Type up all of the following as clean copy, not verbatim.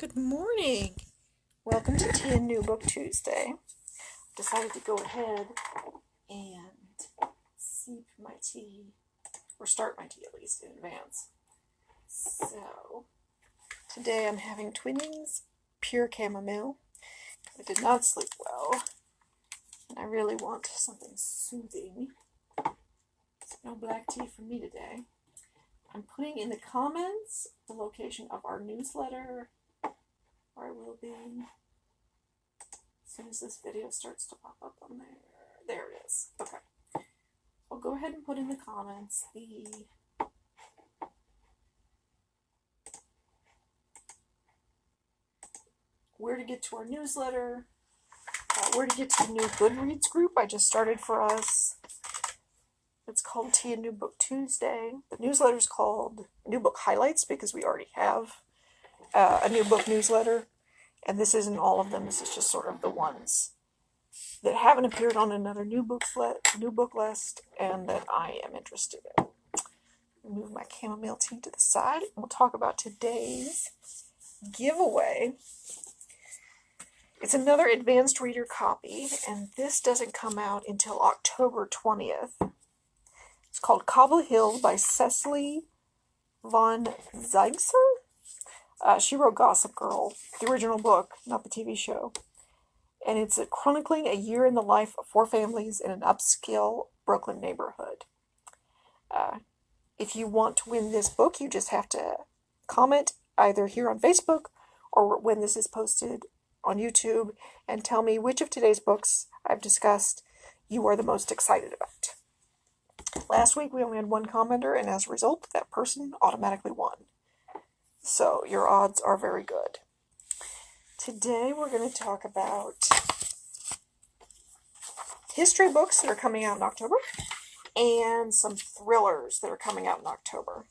Good morning. Welcome to Tea and New Book Tuesday. Decided to go ahead and steep my tea, or start my tea at least in advance. So, today I'm having Twinings Pure Chamomile. I did not sleep well, and I really want something soothing. So no black tea for me today. I'm putting in the comments the location of our newsletter, or I will be as soon as this video starts to pop up on there. There it is. Okay. I'll go ahead and put in the comments where to get to our newsletter, where to get to the new Goodreads group I just started for us. It's called Tea and New Book Tuesday. The newsletter is called New Book Highlights because we already have a new book newsletter, and this isn't all of them. This is just sort of the ones that haven't appeared on another new book list and that I am interested in. Move my chamomile tea to the side, and we'll talk about today's giveaway. It's another advanced reader copy, and this doesn't come out until October 20th. It's called Cobble Hill by Cecily von Ziegesar. She wrote Gossip Girl, the original book, not the TV show. And it's chronicling a year in the life of four families in an upscale Brooklyn neighborhood. If you want to win this book, you just have to comment either here on Facebook or when this is posted on YouTube and tell me which of today's books I've discussed you are the most excited about. Last week we only had one commenter, and as a result, that person automatically won. So your odds are very good. Today we're going to talk about history books that are coming out in October and some thrillers that are coming out in October.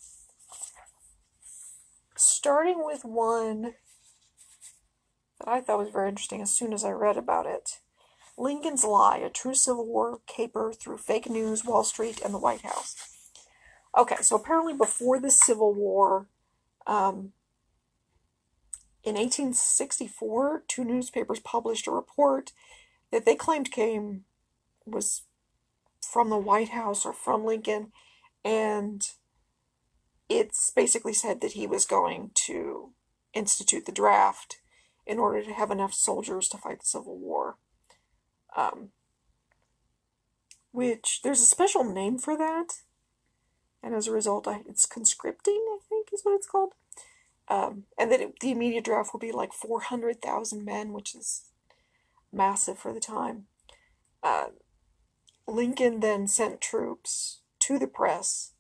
Starting with one that I thought was very interesting as soon as I read about it. Lincoln's Lie, a true Civil War caper through fake news, Wall Street, and the White House. Okay, so apparently before the Civil War, in 1864, two newspapers published a report that they claimed was from the White House or from Lincoln, and it's basically said that he was going to institute the draft in order to have enough soldiers to fight the Civil War. Which, there's a special name for that, and as a result, it's conscripting, I think is what it's called. And that the immediate draft will be like 400,000 men, which is massive for the time. Lincoln then sent troops to the press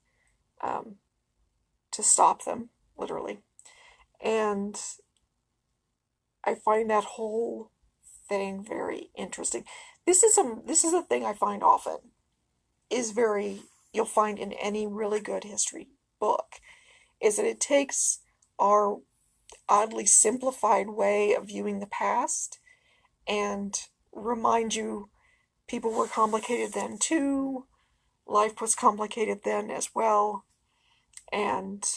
to stop them, literally. And I find that whole thing very interesting. This is a thing I find often. You'll find in any really good history book, is that it takes our oddly simplified way of viewing the past and remind you people were complicated then too, life was complicated then as well, and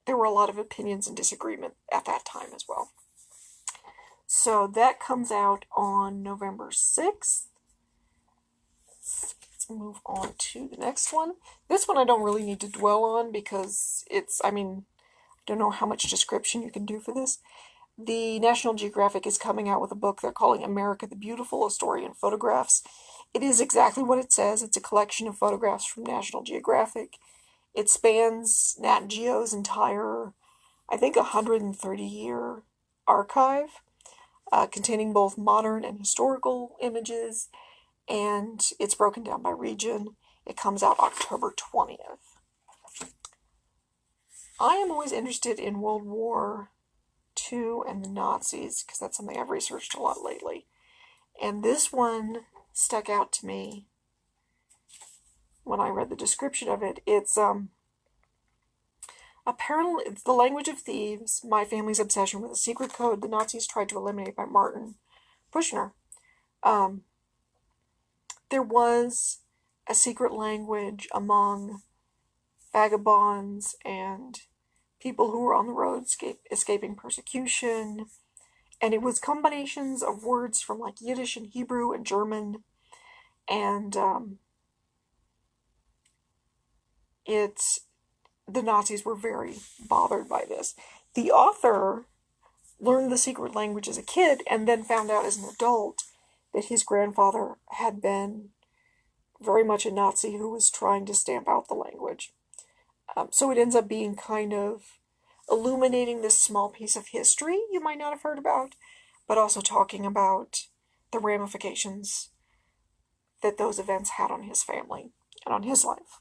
there were a lot of opinions and disagreement at that time as well. So that comes out on November 6th. Let's move on to the next one. This one I don't really need to dwell on because I don't know how much description you can do for this. The National Geographic is coming out with a book they're calling America the Beautiful, a story in photographs. It is exactly what it says. It's a collection of photographs from National Geographic. It spans Nat Geo's entire, I think, 130-year archive, containing both modern and historical images, and it's broken down by region. It comes out October 20th. I am always interested in World War II and the Nazis, because that's something I've researched a lot lately. And this one stuck out to me when I read the description of it. It's apparently it's The Language of Thieves, My Family's Obsession with a Secret Code the Nazis Tried to Eliminate by Martin Buchner. There was a secret language among vagabonds and people who were on the road escaping persecution. And it was combinations of words from like Yiddish and Hebrew and German. And the Nazis were very bothered by this. The author learned the secret language as a kid and then found out as an adult that his grandfather had been very much a Nazi who was trying to stamp out the language. So it ends up being kind of illuminating this small piece of history you might not have heard about, but also talking about the ramifications that those events had on his family and on his life.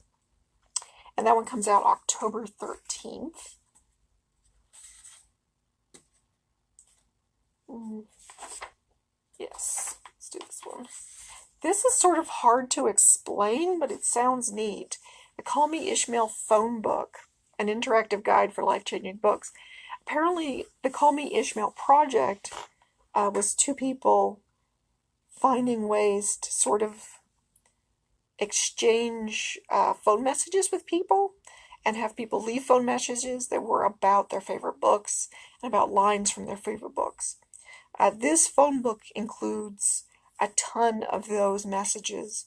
And that one comes out October 13th. Yes, let's do this one. This is sort of hard to explain, but it sounds neat. The Call Me Ishmael phone book, an interactive guide for life-changing books. Apparently, the Call Me Ishmael project was two people finding ways to sort of exchange phone messages with people and have people leave phone messages that were about their favorite books and about lines from their favorite books. This phone book includes a ton of those messages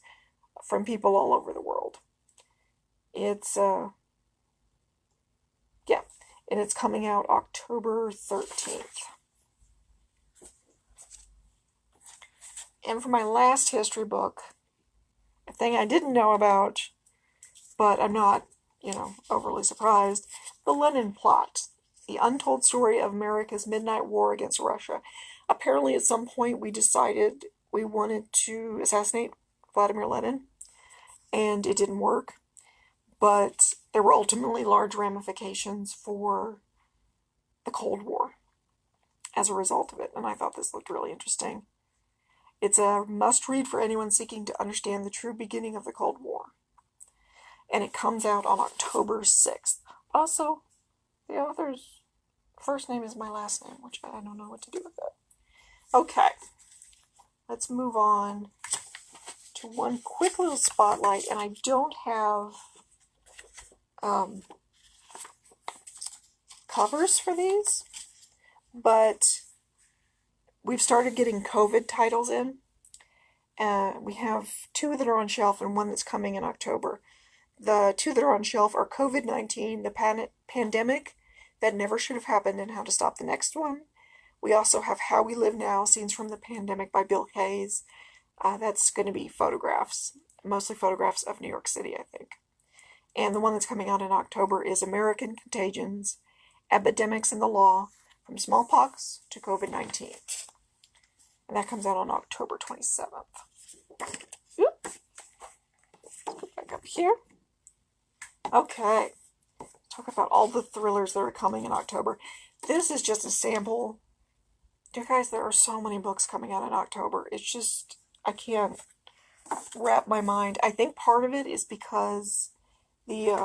from people all over the world. It's, and it's coming out October 13th. And for my last history book, a thing I didn't know about, but I'm not, overly surprised, the Lenin Plot, the untold story of America's midnight war against Russia. Apparently at some point we decided we wanted to assassinate Vladimir Lenin, and it didn't work, but there were ultimately large ramifications for the Cold War as a result of it, and I thought this looked really interesting. It's a must-read for anyone seeking to understand the true beginning of the Cold War. And it comes out on October 6th. Also, the author's first name is my last name, which I don't know what to do with that. Okay, let's move on to one quick little spotlight, and I don't have covers for these, but we've started getting COVID titles in. We have two that are on shelf and one that's coming in October. The two that are on shelf are COVID-19, the pandemic that never should have happened, and how to stop the next one. We also have How We Live Now, Scenes from the Pandemic by Bill Hayes. That's going to be photographs, mostly photographs of New York City, I think. And the one that's coming out in October is American Contagions, Epidemics in the Law, from Smallpox to COVID-19. And that comes out on October 27th. Oop. Let's go back up here. Okay. Talk about all the thrillers that are coming in October. This is just a sample. You guys, there are so many books coming out in October. It's just, I can't wrap my mind. I think part of it is because a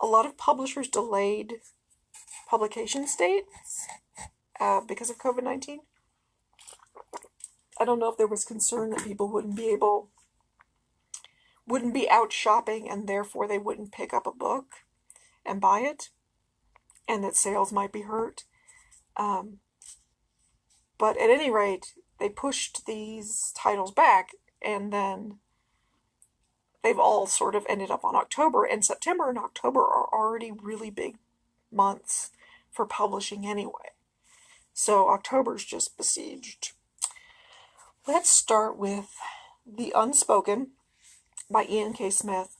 lot of publishers delayed publication dates because of COVID-19. I don't know if there was concern that people wouldn't be out shopping and therefore they wouldn't pick up a book and buy it, and that sales might be hurt. But at any rate, they pushed these titles back, and then they've all sort of ended up on October, and September and October are already really big months for publishing anyway. So October's just besieged. Let's start with The Unspoken by Ian K. Smith.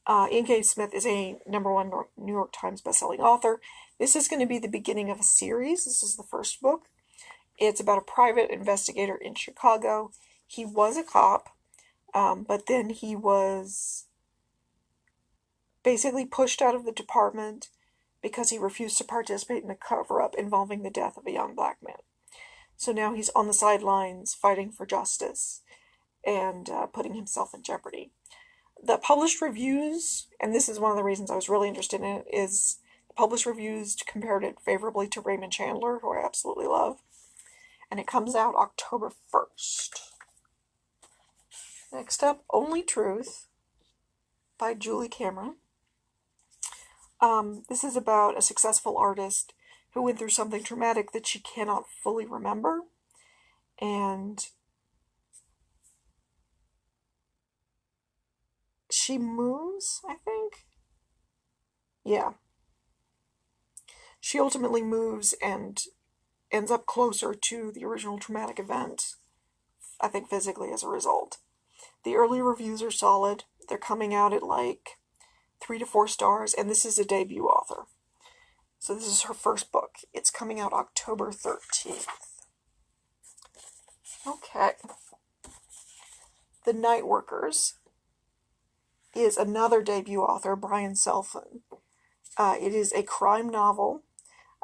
Ian K. Smith is a #1 New York Times bestselling author. This is going to be the beginning of a series. This is the first book. It's about a private investigator in Chicago. He was a cop, but then he was basically pushed out of the department because he refused to participate in a cover-up involving the death of a young black man. So now he's on the sidelines fighting for justice and putting himself in jeopardy. The published reviews, and this is one of the reasons I was really interested in it, is the published reviews compared it favorably to Raymond Chandler, who I absolutely love. And it comes out October 1st. Next up, Only Truth by Julie Cameron. This is about a successful artist who went through something traumatic that she cannot fully remember, and she moves, I think. Yeah. She ultimately moves and ends up closer to the original traumatic event, I think physically as a result. The early reviews are solid. They're coming out at like 3 to 4 stars, and this is a debut author. So this is her first book. It's coming out October 13th. Okay. The Nightworkers is another debut author, Brian Selfin. It is a crime novel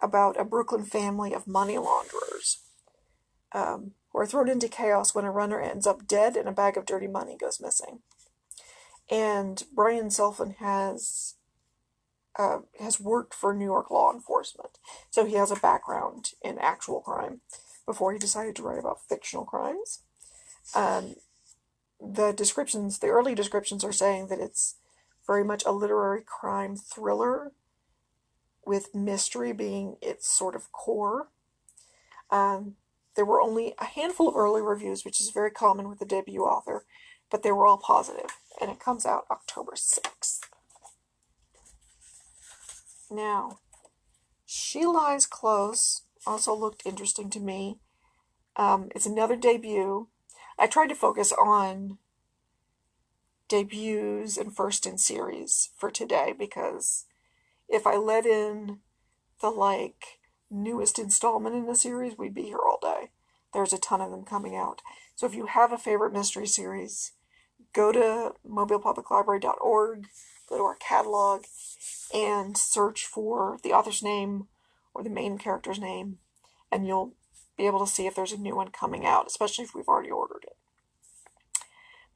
about a Brooklyn family of money launderers who are thrown into chaos when a runner ends up dead and a bag of dirty money goes missing. And Brian Selfin has worked for New York law enforcement, so he has a background in actual crime before he decided to write about fictional crimes. The early descriptions are saying that it's very much a literary crime thriller with mystery being its sort of core. There were only a handful of early reviews, which is very common with a debut author, but they were all positive, and it comes out October 6th. Now, She Lies Close also looked interesting to me. It's another debut. I tried to focus on debuts and first in series for today, because if I let in the newest installment in the series, we'd be here all day. There's a ton of them coming out. So if you have a favorite mystery series, go to mobilepubliclibrary.org, go to our catalog, and search for the author's name or the main character's name, and you'll be able to see if there's a new one coming out, especially if we've already ordered it.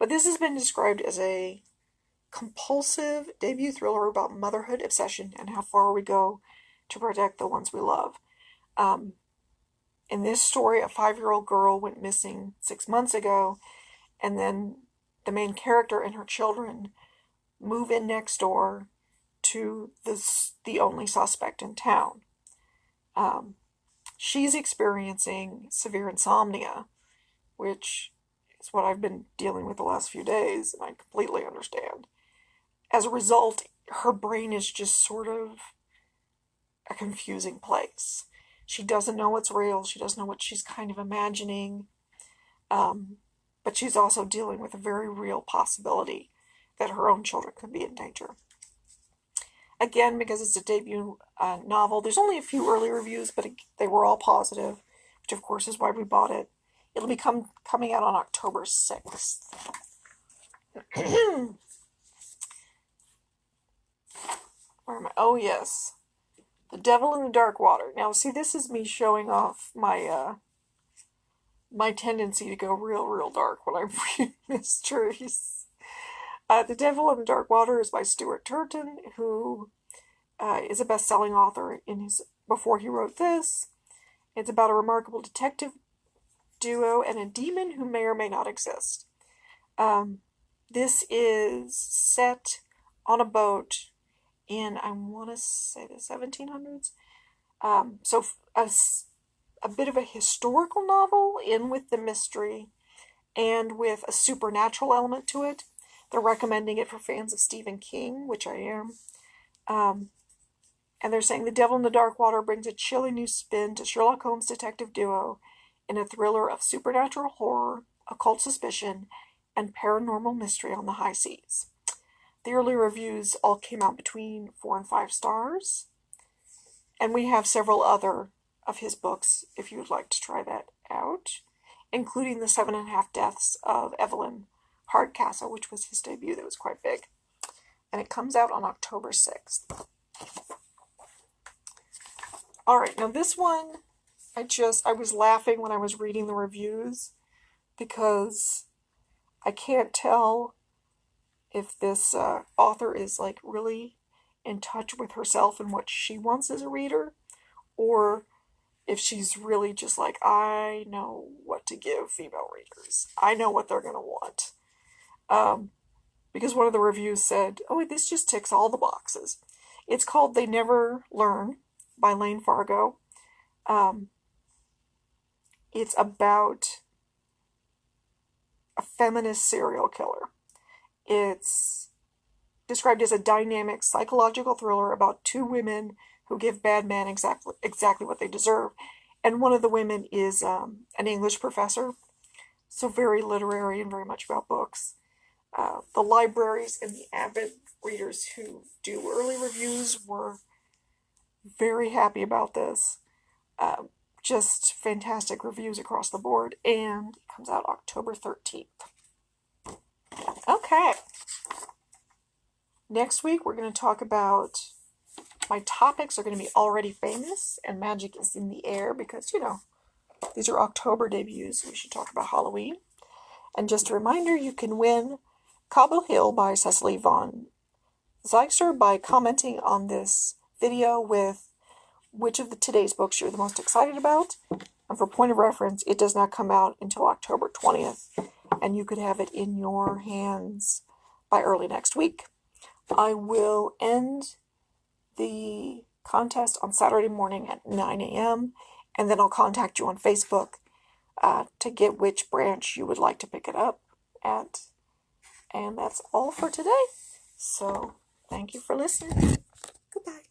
But this has been described as a compulsive debut thriller about motherhood, obsession, and how far we go to protect the ones we love. In this story, a 5-year-old girl went missing 6 months ago, and then the main character and her children move in next door to the only suspect in town. She's experiencing severe insomnia, which is what I've been dealing with the last few days, and I completely understand. As a result, her brain is just sort of a confusing place. She doesn't know what's real. She doesn't know what she's kind of imagining. But she's also dealing with a very real possibility that her own children could be in danger. Again, because it's a debut novel, there's only a few early reviews, but they were all positive, which of course is why we bought it. It'll be coming out on October 6th. Where am I? Oh, yes. The Devil in the Dark Water. Now, see, this is me showing off my my tendency to go real dark when I read mysteries. The Devil in the Dark Water is by Stuart Turton, who is a best-selling author before he wrote this. It's about a remarkable detective duo and a demon who may or may not exist. This is set on a boat in, I want to say, the 1700s. So a bit of a historical novel in with the mystery and with a supernatural element to it. They're recommending it for fans of Stephen King, which I am. And they're saying The Devil in the Dark Water brings a chilly new spin to Sherlock Holmes' detective duo in a thriller of supernatural horror, occult suspicion, and paranormal mystery on the high seas. The early reviews all came out between 4 and 5 stars. And we have several other of his books if you would like to try that out, including The 7.5 Deaths of Evelyn Hardcastle, which was his debut that was quite big. And it comes out on October 6th. Alright, now this one, I was laughing when I was reading the reviews because I can't tell if this author is really in touch with herself and what she wants as a reader, or if she's really just I know what to give female readers. I know what they're going to want. Because one of the reviews said, oh, this just ticks all the boxes. It's called They Never Learn by Lane Fargo. It's about a feminist serial killer. It's described as a dynamic psychological thriller about two women who give bad men exactly what they deserve. And one of the women is an English professor, so very literary and very much about books. The libraries and the avid readers who do early reviews were very happy about this. Just fantastic reviews across the board, and it comes out October 13th. Okay. Next week, we're going to talk about, my topics are going to be already famous, and magic is in the air, because, these are October debuts, so we should talk about Halloween. And just a reminder, you can win Cobble Hill by Cecily von Ziegesar by commenting on this video with which of today's books you're the most excited about. And for point of reference, it does not come out until October 20th, and you could have it in your hands by early next week. I will end the contest on Saturday morning at 9 a.m., and then I'll contact you on Facebook to get which branch you would like to pick it up at. And that's all for today. So, thank you for listening. Goodbye.